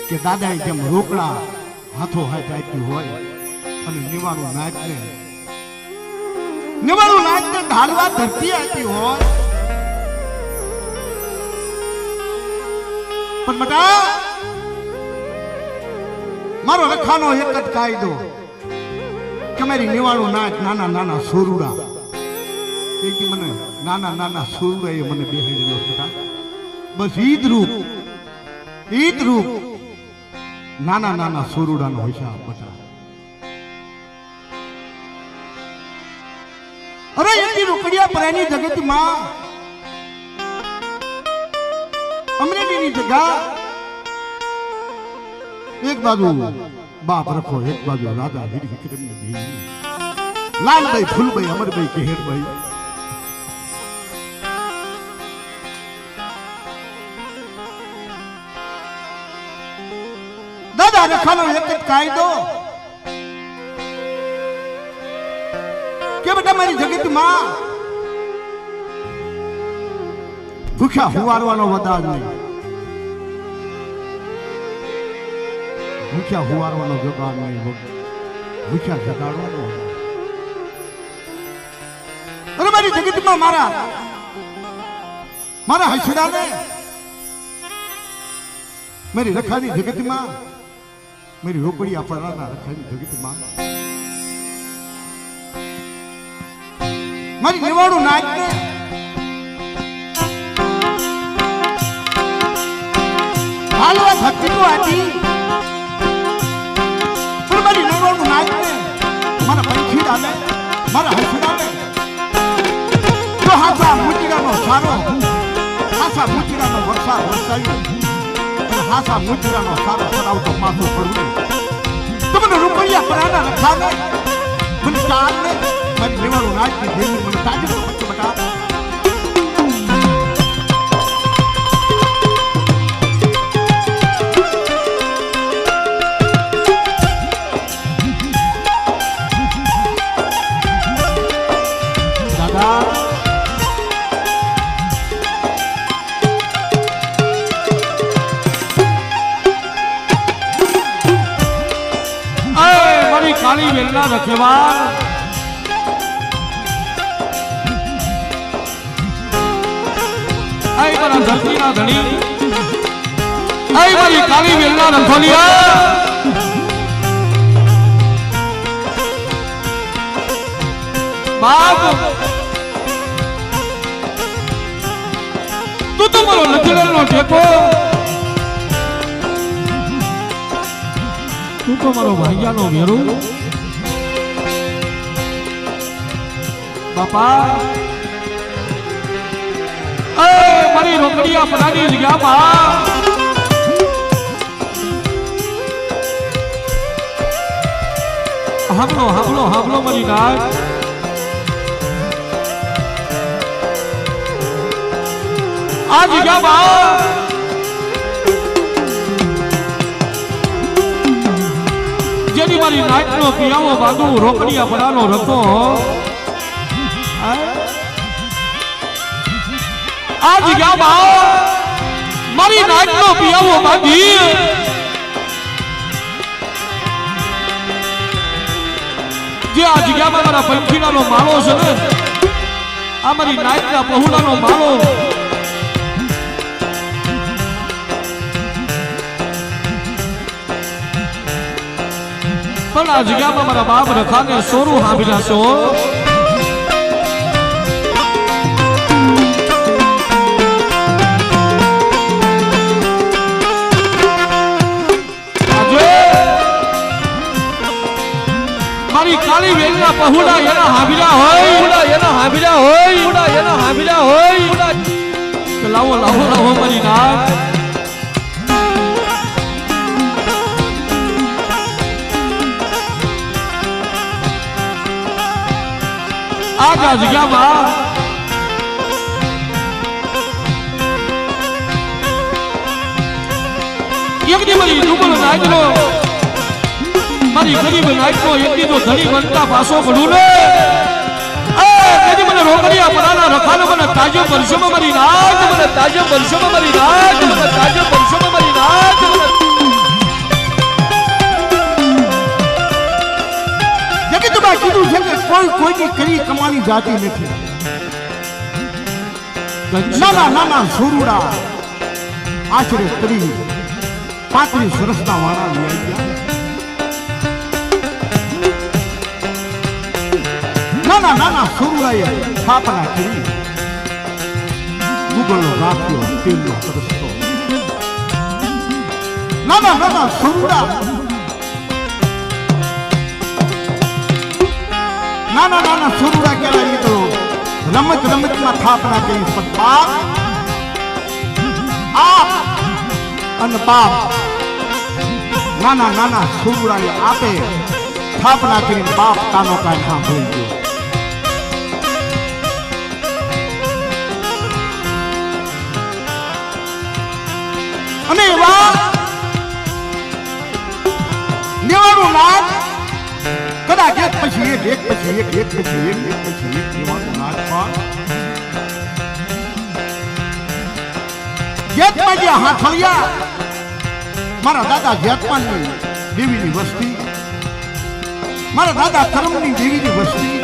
કે દાદાએ જેમ રોકડા હાથો હાથ આપ્યું હોય અને નિવાણું નાચને ઢાલવા ધરતી આપી હોય પણ બટા મારો રખાનો એક જ કાયદો કે મારી નિવાણું નાચ નાના નાના સોરુડા કે મને નાના નાના સોરુડા એ મને બેહાડેલો બટા બસ ઈદ રૂપ નાના નાના સોરુડાનો હિસાબ બટા અરે એની રોકડિયા પરાની જગતમાં અમરેલીની જગા એક બાજુ બાપ રખો એક બાજુ રાજા વીર વિક્રમની દેવી લાલભાઈ ફૂલભાઈ અમરભાઈ કેહરભાઈ દાદા રખાનો એક જ કાયદો કે બેટા મારી જગતમાં ભૂખ્યા હુવારવાનો વદાજ નહીં ભૂખ્યા હુવારવાનો જોગાડ નહીં ભૂખ્યા જગાડવાનો અરે મારી જગતમાં મારા હસડાને મારી રખાની જગતમાં મારી રોકડિયા પરાના રખાની જગતમાં મારી નિવાણું નાચને હાલવા ભક્તિ તો આજી પણ મારી નિવાણું નાચને મારા પંખી ડાલે મારા હસડાને તો હાસા મુચડાનો સારો હાસા મુચડાનો વરસાદ વરસાયો અને હાસા મુચડાનો સારો પડાવતો માથું પડવું તમને રૂપિયા પરાના રખાને મને ચાલને મારી નિવાણું નાચની દેવી મને તાજબ બટા કાલી વેલના રખેવાળ આઈ મારા ધરતીના ધણી આઈ મારી કાલી વેલના રખોલિયા બાપ તું તો મારો લખેલો ટેકો તું તો મારો ભાઈયાનો વેરું બાપા એ મારી રોકડિયા પરાની જગ્યામાં હાંભળો મારી નાચ આ જગ્યામાં જેની મારી નાચનો પિયાવો બાંધુ રોકડિયા પરાનો રખો આ જગ્યામાં મારી નાચનો પિયાવો બાંધી જે આ જગ્યામાં મારા પંખીડાનો માળો છે ને આ મારી નાચના પહોળાનો માળો પણ આ જગ્યામાં મારા બાપ રખાને સોરું હાંભળ્યા છો મારી કાલી વેલના પહોળા એના હાંભળ્યા હોય લાવો મારી નાચ આજ આ જગ્યામાં એકની મારી ડુબલ નાચનો મારી ગરીબ નાચનો એકની તો ધણી બનતા પાછો પડું ને કદી મને રોકડિયા પરાના રખાને મને તાજો વર્ષોમાં મારી નાચ મને તાજો વર્ષોમાં મારી નાચ કોઈની કરી કમાણી જાતી નથી. નાના નાના સોરુડા આશરે 30-35 વર્ષના વાળા લઈ ગયા. નાના નાના સોરુડાએ સ્થાપના કરી. મુગલો રાખ્યો તેલનો રસ્તો. નાના નાના સોરુડા નાના નાના સોરુડા કહેવાય મિત્રો. રમત રમતમાં સ્થાપના કરી. પણ બાપ આપ અને બાપ નાના નાના સોરુડાએ આપે સ્થાપના કરીને બાપ કાનો કાન સાંભળી ગયો. અને એવા નેવાનું નાદ કદાચ એક પછી એક પછી એક પછી એક પછી એક નેવાનું નાદ પણ જેતમાં જે હાથળિયા મારા દાદા જેતમાનની દેવીની વસ્તી, મારા દાદા કરમની દેવીની વસ્તી,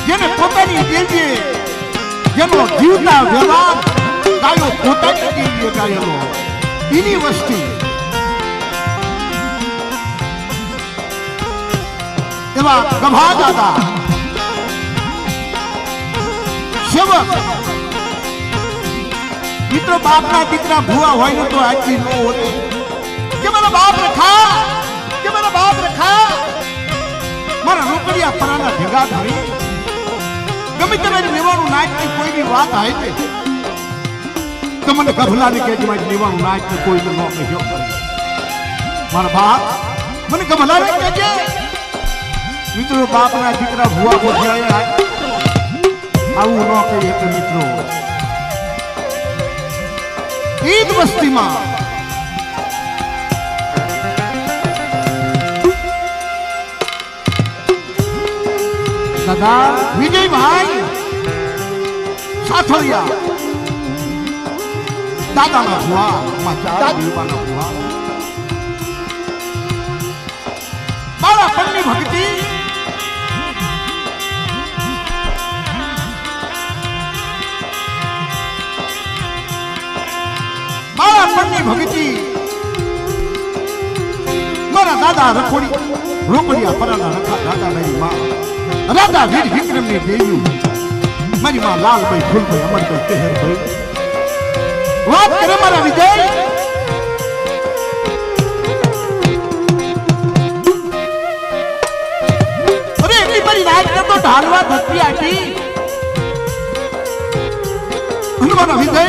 જેને પોતાની દેવીએ જેનો જીવતા વ્યવહાર ગાયો પોતાની દેવીએ ગાયેલો એની વસ્તી. એવા ગભા દાદા સેવક મિત્રો. બાપના દીકરા ભુવા હોય ને તો આટલી ન હોતી કે મારા બાપ રખા, કે મારા બાપ રખા. મારા રોકડિયા પરાના ભેગા ધરી ગમે તે લેવાનું નાચની કોઈની વાત આવે તો મને ગભલાને કહેજો મારી લેવાનું નાચ ને કોઈને ન કહ્યો. મારા બાપ મને ગભલાને કહેજે. મિત્રો બાપના દીકરા ભુવા બોધ્યા આવું ન કહીએ તો મિત્રો ઈદ વસ્તીમાં દાદા વિજયભાઈ સાથળિયા દાદાના ભુવા દાદીબાના ભુવા મારા પણની ભક્તિ મારા પણની ભક્તિ મારા દાદા રોકડિયા પરાના રખા દાદા મારી માં રાધા વીર વિક્રમની દેવી મારી માં લાલભાઈ ફૂલભાઈ અમરભાઈ પહેરભાઈ વાત કરે મારા વિજય. અરે એટલી બધી રાત તો ઢાલવા ધરતી આટી અને મારા વિજય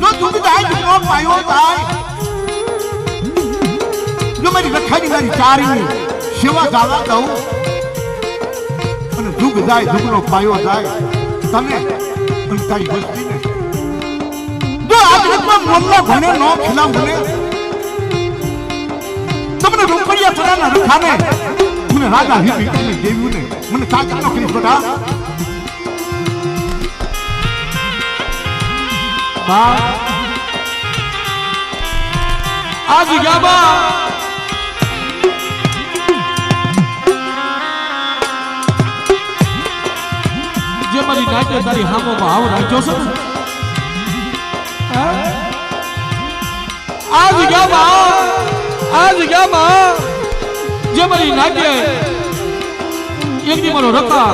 જો તું જાય તો પાયો થાય. જો મારી રખાની મારી ચારીની સેવા ગાવા દઉં અને દુઃખ જાય દુઃખનો પાયો જાય તને અને તારી વસ્તીને. જો આજમાં મોલ્લા ભણે ન ખીલા ભણે તમને રોકડિયા પરાના રખાને મને રાજા હિબી દેવ્યુંને મને તાકાત ન કરી બધા. આ જગ્યામાં જે મારી નાટ્ય તારી હામોમાં આવ રાખ્યો છે ને આ જગ્યામાં જે મારી નાટ્ય એક દી મારો રખા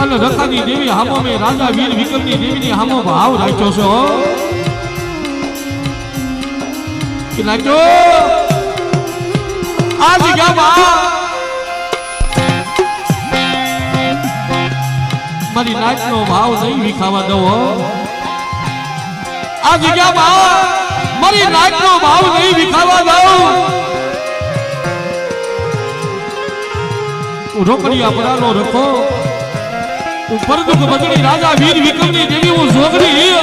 અને રખાની દેવી હામો મેં રાજા વીર વિક્રમની દેવીની હામો ભાવ રાખ્યો છો કે નાખ્યો. આ જગ્યામાં મારી નાચનો ભાવ નહીં વિખાવા દો. આ જગ્યામાં મારી નાચનો ભાવ નહીં વિખાવા દો. રોકડિયા પરાનો રખો ઉપર દુઃખ બગડી રાજા વીર વિક્રમની દેવી હું જોગણી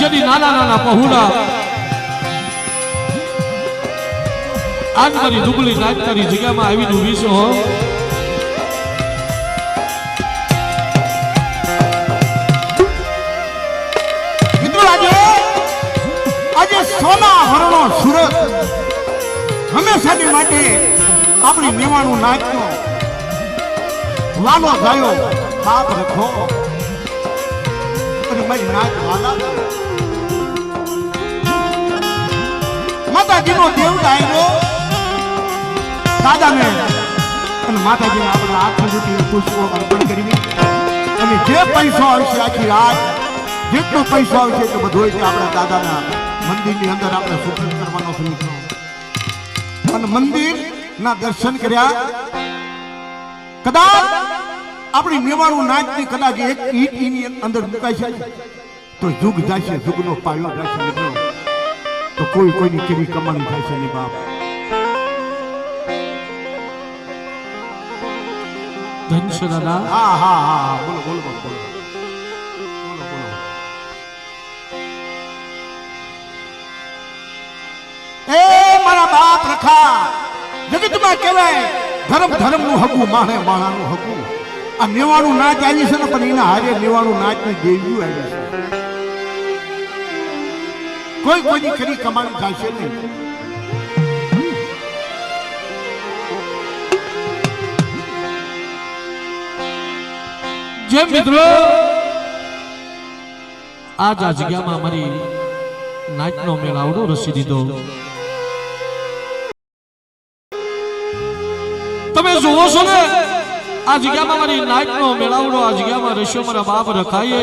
જેની નાના નાના પહોળા આજ મારી દુબળી નાચ તારી જગ્યામાં આવીને ઊભી છો. સુરત હંમેશાની માટે આપણી મેવાણું નાચનો વાલો ગાયો બાપ રખો અને મારી નાચ વાલા માતાજીનો દેવ ડાયરો દાદાને અને માતાજીને આપણે આખા જુટી પુષ્પો અર્પણ કરવી અને જે પૈસો આવશે આખી રાત જેટલો પૈસો આવશે તો બધો આપણા દાદાના મંદિરની અંદર આપણે સૂચન કરવાનો છે અને મંદિરના દર્શન કર્યા કદાચ આપણી મેવાણું નાચની કદાચ એક ઈંટની અંદર મુકાય છે તો યુગ જશે યુગનો પાયો જશે મિત્રો તો કોઈ કોઈની કેવી કમાણી થાય છે નહીં બાપ ધનશ્રી દાદા હા હા હા બોલો બોલો બોલો બોલો બોલો એ મારા બાપ રખા જગતમાં કહેવાય ધર્મ નું હકું માણે માણાનું હકું આ મેવાણું નાચ આવી છે ને પણ એના હારે મેવાણું નાચની દેવીઓ આવી છે કોઈ કોઈની ખરી કમાણી થાય છે નહીં જેમ મિત્રો આજ આ જગ્યામાં અમારી નાચનો મેળાવડો રસી દીધો તમે જુઓ છો ને આ જગ્યામાં મારી નાચનો મેળાવડો આ જગ્યામાં રસ્યો મારા બાપ રખાય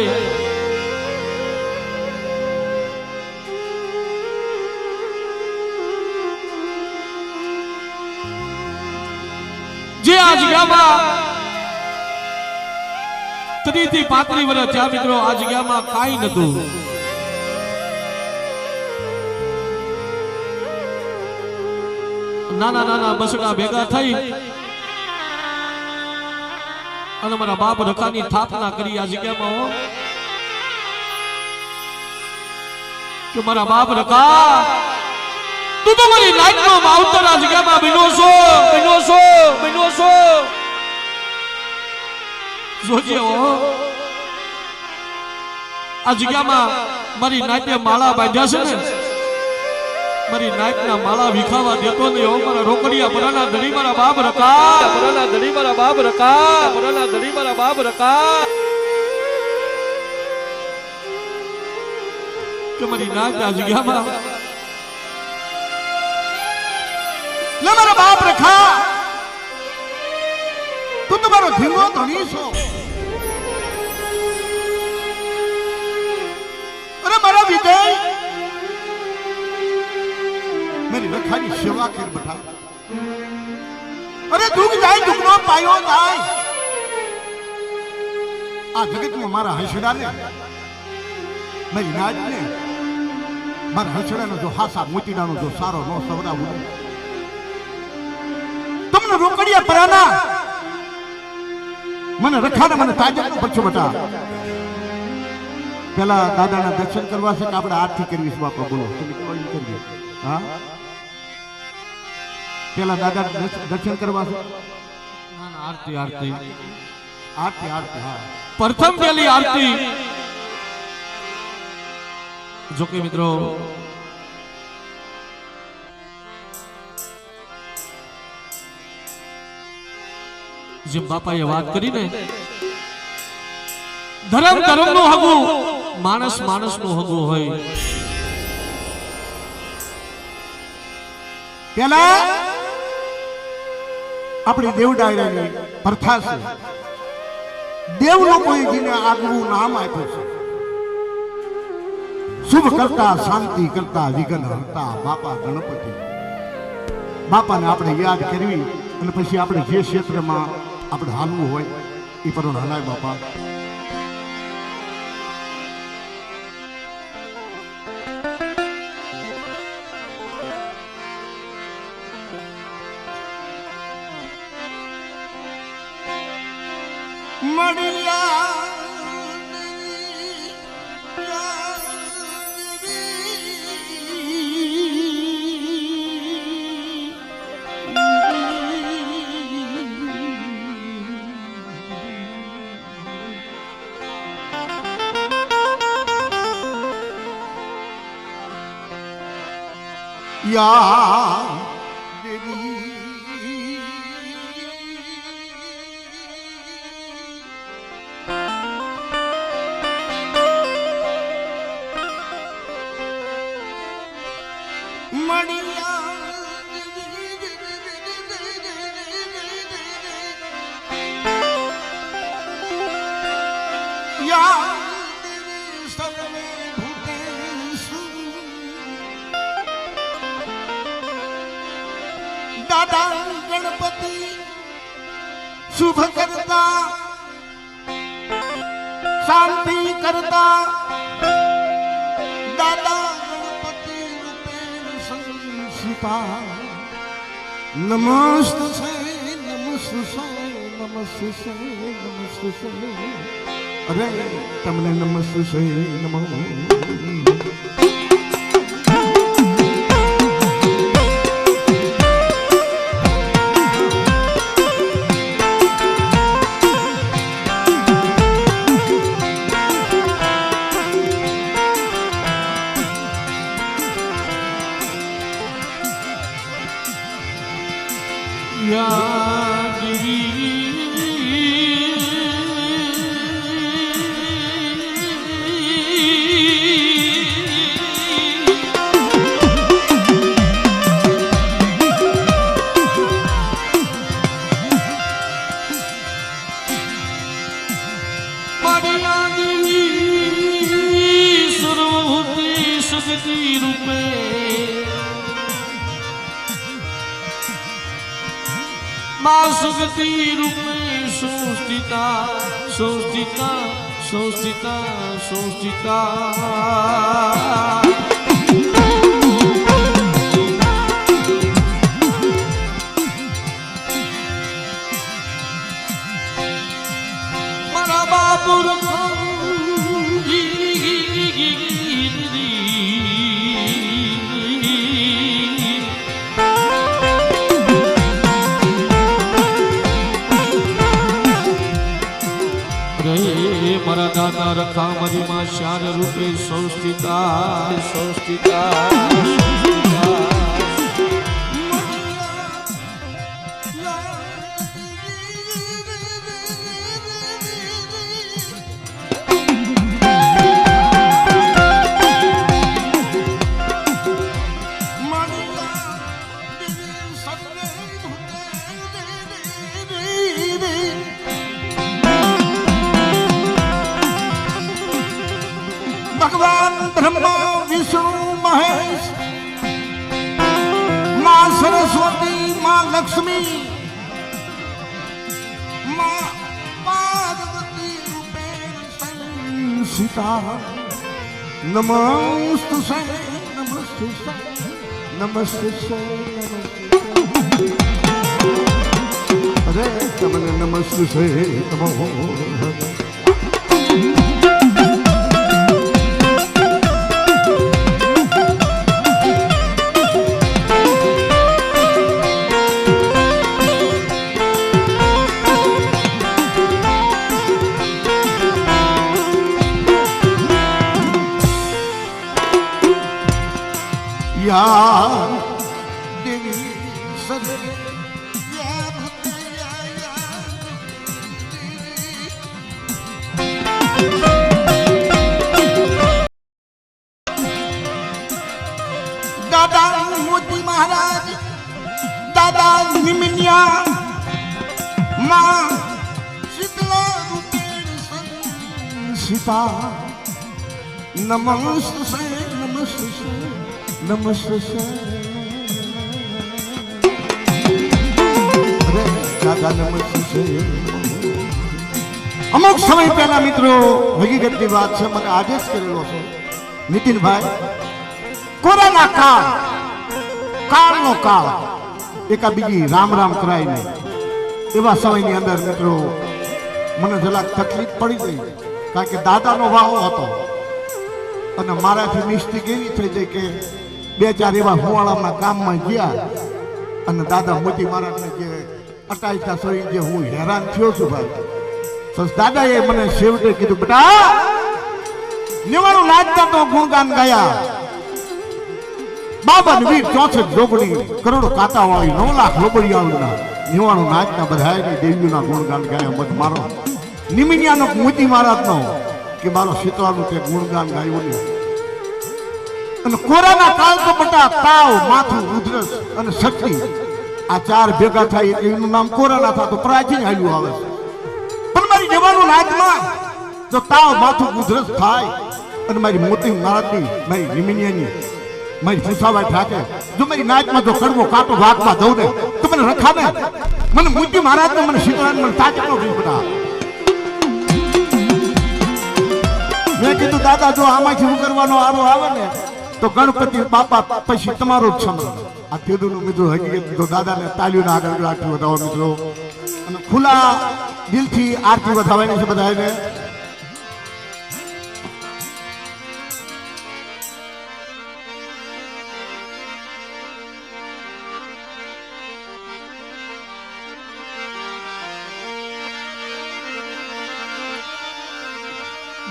જે આ જગ્યામાં 30 થી 35 વર્ષ થયા મિત્રો આ જગ્યામાં કાંઈ નતું નાના નાના બસડા ભેગા થઈ અને મારા બાપ રખાની સ્થાપના કરી આ જગ્યામાં કે મારા બાપ રખા તું તો મારી નાચનો માવતર આ જગ્યામાં બન્યો છો જોજે આ જગ્યામાં મારી નાટ્ય માળા બાંધ્યા છે ને મારી નાચના માળા વિખાવા દેતો નહીં હો મારા રોકડિયા પરાના ધણી મારા બાપ રખા પરાના ધણી મારા બાપ રખા પરાના ધણી મારા બાપ રખા કે મારી નાચ આ જગ્યામાં લે મારા બાપ રખા તું તમારો ધીંગો ધણી છો અરે મારા વિજય मेरी रखानी सेवा कर बता अरे दुख जाए दुखनो पायो जाए आ जगत में मारा हंसड़ा ने मेरी नाच ने मारा हंसड़ा नो जो हासा मोतीडा नो जो सारो नो सवरा बोले तुमने रोकड़िया पराना મને રખાને મને તાજબ પરચો બતા પેલા દાદાના દર્શન કરવા છે કે આપણે આરતી કરવી છે બાપા બોલો તમે કોઈ કરજો હા પેલા દાદા દર્શન કરવા છે ના ના આરતી આરતી આરતી આરતી હા પ્રથમ પેલી આરતી જો કે મિત્રો જેમ બાપાએ વાત કરીને ધર્મ ધર્મનું હગું માણસ માણસનું હગું હોય પેલા આપણી દેવ ડાયરાની પ્રથા છે દેવનો કોઈ જેને આગવું નામ આપ્યું છે શુભ કરતા શાંતિ કરતા વિઘ્ન હરતા બાપા ગણપતિ બાપાને આપણે યાદ કરવી અને પછી આપણે જે ક્ષેત્રમાં આપણે હાલવું હોય એ પર હલાય બાપા યા દેવી દાદા ગણપતિ શુભ કરતા શાંતિ કરતા દાદા ગણપતિ રૂપેણ સંસ્થિતા નમસ્તે નમસ્તે નમસ્તે નમસ્તે અરે તમને નમસ્તે નમો सुगति रूपे संस्थिता संस्थिता संस्थिता संस्थिता मारा बाबू मारा दादा रखा मरी मां शार रूपे संस्थिता संस्थिता भगवान ब्रह्मा विष्णु महेश मां सरस्वती मां लक्ष्मी मां पार्वती रूपेण संस्थिता नमस्ते नमस्ते नमस्ते अरे तमने नमस्ते नमो या देवी सर दादा मोदी महाराज दादा निमिया मां शीतला रूपेण सीता नमस्ते नमस्ते नमस्ते दादा नमस्ते અમુક સમય પહેલા મિત્રો હકીકતની વાત છે મને આજે જ કરેલો છે નીતિનભાઈ કોરોના કાળનો કાળ એકા બીજી રામ રામ કરાય નહીં એવા સમયની અંદર મિત્રો મને જરાક તકલીફ પડી ગઈ કારણ કે દાદાનો વાહો હતો અને મારાથી મિસ્ટેક એવી થઈ જાય કે બે ચાર એવા હુવાળાના કામમાં ગયા અને દાદા મોતી મહારાજને જે અટાઈતા સોઈ જે હું હેરાન થયો છું ભાઈ તો દાદાએ મને છેવટે કીધું બેટા નિવાણું નાચતા તો ગુણગાન ગાયા બાબન વીર 64 જોગણી કરોડો કાંટા વાળી 9 લાખ લોબડિયાઓના નિવાણો નાચના બધાયની દેવીઓના ગુણગાન ગાયા મત મારો નિમિનિયાનો મોતી મહારાજનો કે મારો શીતળાનું તે ગુણગાન ગાયું ને અને કોરાના કાળ તો બટા તાવ માથું ઉધરસ અને શક્તિ આ ચાર ભેગા થાય એનું નામ કોરાના થતો પ્રાચીન હાલ્યું આવે પણ મારી જવાનું નાચમાં જો તાવ માથું ઉધરસ થાય અને મારી મોતી મહારાજની મારી નિમિનિયાની મારી ફુસાવાય ઠાકે જો મારી નાચમાં જો કડવો કાંટો વાગમાં દઉં ને તો મને રખાવે મને મોતી મહારાજને મને શીતળાને મને તાજનો ગઈ બટા મેં કીધું દાદા જો આમાંથી ઉગરવાનો આરો આવે ને તો ગણપતિ બાપા પછી તમારો જ સમય આ તેદુનું મિત્રો હકીકત તો દાદાને તાલીઓના આગળ આરતી વધાવો મિત્રો અને ખુલ્લા દિલથી આરતી વધાવવાની છે બધાને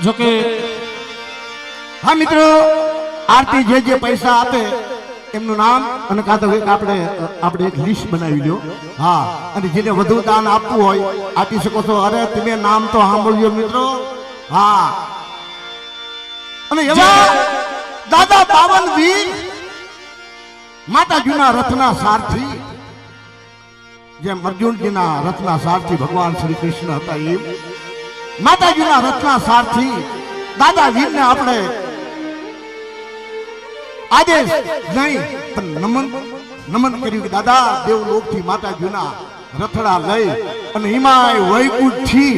જોકે હા મિત્રો આરતી જે પૈસા આપે એમનું નામ અને કાં તો આપણે એક લિસ્ટ બનાવી લો હા અને જેને વધુ દાન આપવું હોય આપી શકો છો અરે તમે નામ તો સાંભળજો મિત્રો હા અને એવા દાદા 52 વીર માતાજીના રથના સારથી જેમ અર્જુનજીના રથના સારથી ભગવાન શ્રી કૃષ્ણ હતા એમ માતાજીના રથના સારથી દાદા વીરને આપણે આદેશ નહીં પણ નમન કર્યું કે દાદા દેવલોકથી માતાજીના રથડા લઈ અને હિમાય વૈકુંઠથી